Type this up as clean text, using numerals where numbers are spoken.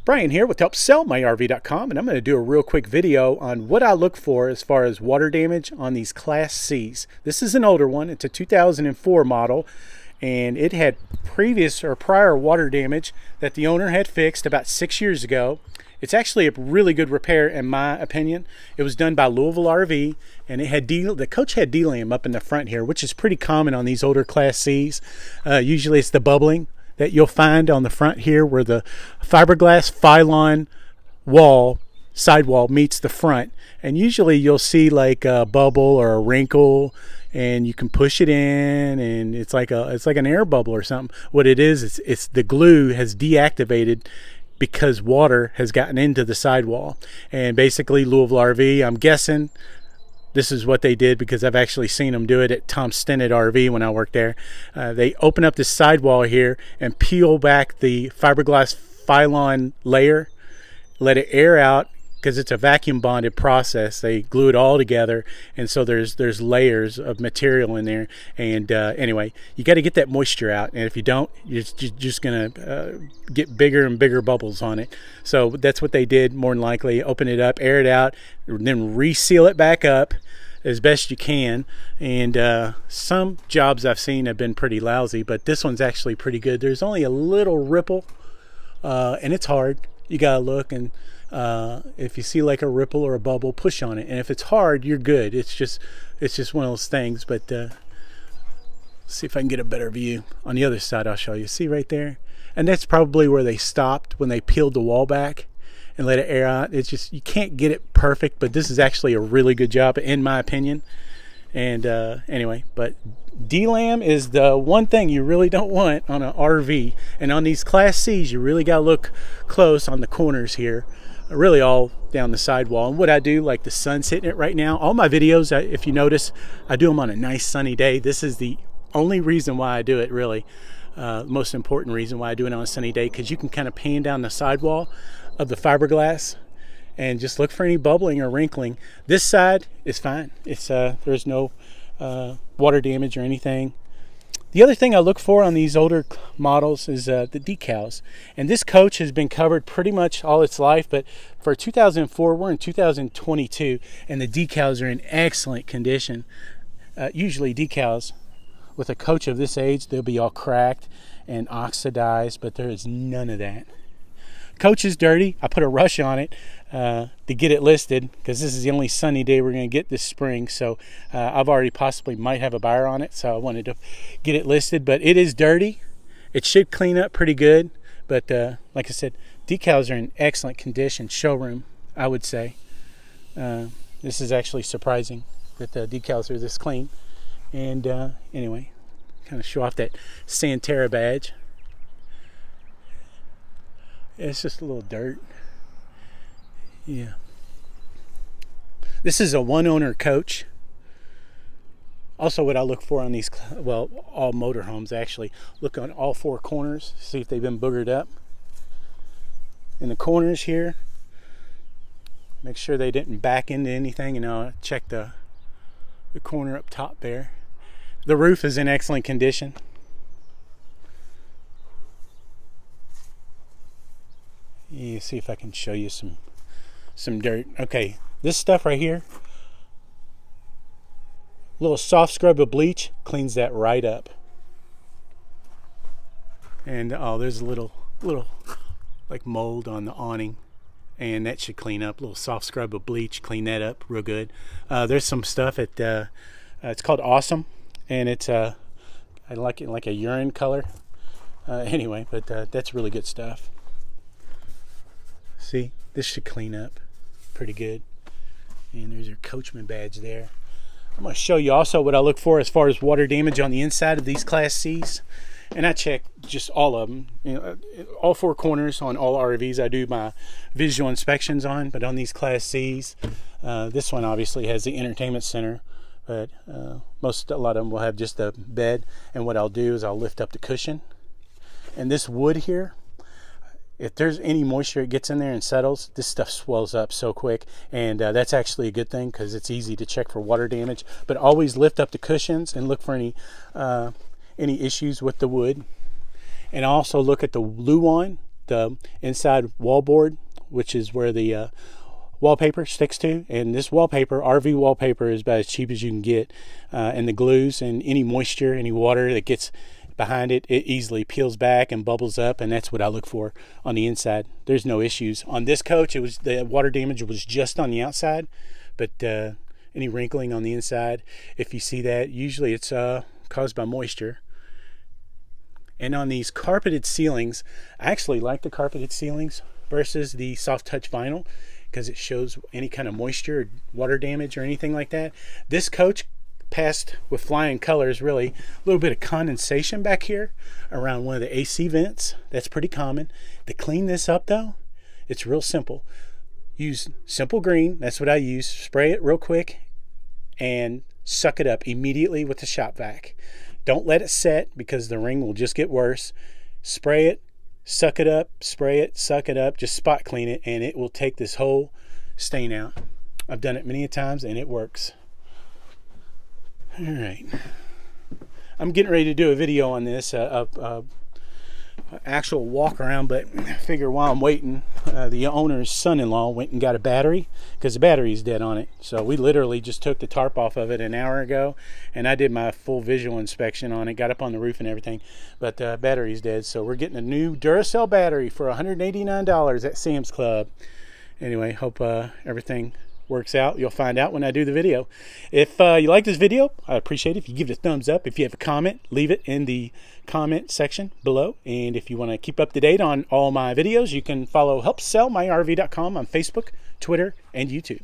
Brian here with HelpSellMyRV.com, and I'm going to do a real quick video on what I look for as far as water damage on these Class Cs. This is an older one. It's a 2004 model, and it had prior water damage that the owner had fixed about 6 years ago. It's actually a really good repair in my opinion. It was done by Louisville RV, and it had the coach had Delam up in the front here, which is pretty common on these older Class Cs. Usually it's the bubbling that you'll find on the front here where the fiberglass Phylon sidewall meets the front, and usually you'll see like a bubble or a wrinkle, and you can push it in and it's like an air bubble or something. What it is, it's the glue has deactivated because water has gotten into the sidewall. And basically Louisville RV, I'm guessing this is what they did because I've actually seen them do it at Tom Stennett RV when I worked there. They open up this sidewall here and peel back the fiberglass Phylon layer, let it air out because it's a vacuum bonded process. They glue it all together, and so there's layers of material in there. And anyway, you got to get that moisture out, and if you don't, you're just gonna get bigger and bigger bubbles on it. So that's what they did, more than likely. Open it up, air it out, then reseal it back up as best you can. And some jobs I've seen have been pretty lousy, but this one's actually pretty good. There's only a little ripple, and it's hard. You gotta look, and if you see like a ripple or a bubble, push on it, and if it's hard, you're good. It's just one of those things. But see if I can get a better view on the other side. I'll show you. See right there, and that's probably where they stopped when they peeled the wall back and let it air out. It's just, you can't get it perfect, but this is actually a really good job in my opinion. And anyway, but Delam is the one thing you really don't want on an RV, and on these Class C's you really gotta look close on the corners here, really all down the sidewall. And what I do, like the sun's hitting it right now, all my videos, if you notice, I do them on a nice sunny day. This is the only reason why I do it, really. The most important reason why I do it on a sunny day, because you can kind of pan down the sidewall of the fiberglass and just look for any bubbling or wrinkling. This side is fine. It's there's no water damage or anything. The other thing I look for on these older models is the decals. And this coach has been covered pretty much all its life, but for 2004, we're in 2022, and the decals are in excellent condition. Usually decals with a coach of this age, they'll be all cracked and oxidized, but there is none of that. Coach is dirty. I put a rush on it to get it listed because this is the only sunny day we're going to get this spring. So I've already possibly might have a buyer on it, so I wanted to get it listed. But it is dirty. It should clean up pretty good. But like I said, decals are in excellent condition. Showroom, I would say. This is actually surprising that the decals are this clean. And anyway, kind of show off that Santerra badge. It's just a little dirt. Yeah. This is a one-owner coach. Also, what I look for on these, well, all motorhomes actually, look on all four corners, see if they've been boogered up. In the corners here, make sure they didn't back into anything, and I'll check the corner up top there. The roof is in excellent condition. Yeah, see if I can show you some dirt. Okay, this stuff right here, a little soft scrub of bleach cleans that right up. And oh, there's a little like mold on the awning, and that should clean up. A little soft scrub of bleach, clean that up real good. There's some stuff at it's called Awesome, and it's I like it like a urine color. Anyway, but that's really good stuff. See, this should clean up pretty good. And there's your coachman badge there. I'm going to show you also what I look for as far as water damage on the inside of these Class C's. And I check just all of them, you know, all four corners on all RVs. I do my visual inspections on, but on these Class C's, this one obviously has the entertainment center, but a lot of them will have just a bed. And what I'll do is I'll lift up the cushion, and this wood here, if there's any moisture it gets in there and settles, this stuff swells up so quick, and that's actually a good thing because it's easy to check for water damage. But always lift up the cushions and look for any issues with the wood. And also look at the Luan the inside wallboard, which is where the wallpaper sticks to. And this wallpaper, RV wallpaper, is about as cheap as you can get. And the glues and any moisture, any water that gets behind it, it easily peels back and bubbles up, and that's what I look for on the inside. There's no issues on this coach. It was the water damage was just on the outside, but any wrinkling on the inside, if you see that, usually it's caused by moisture. And on these carpeted ceilings, I actually like the carpeted ceilings versus the soft touch vinyl, because it shows any kind of moisture or water damage or anything like that. This coach passed with flying colors. Really, a little bit of condensation back here around one of the AC vents. That's pretty common. To clean this up though, it's real simple. Use simple green, that's what I use. Spray it real quick and suck it up immediately with the shop vac. Don't let it set, because the ring will just get worse. Spray it, suck it up, spray it, suck it up, just spot clean it, and it will take this whole stain out. I've done it many a times and it works. All right, I'm getting ready to do a video on this, actual walk around, but I figure while I'm waiting, the owner's son-in-law went and got a battery, because the battery's dead on it. So we literally just took the tarp off of it an hour ago, and I did my full visual inspection on it, got up on the roof and everything, but the battery's dead. So we're getting a new Duracell battery for $189 at Sam's Club. Anyway, hope everything works out. You'll find out when I do the video. If you like this video, I'd appreciate it if you give it a thumbs up. If you have a comment, leave it in the comment section below. And if you want to keep up to date on all my videos, you can follow HelpSellMyRV.com on Facebook, Twitter, and YouTube.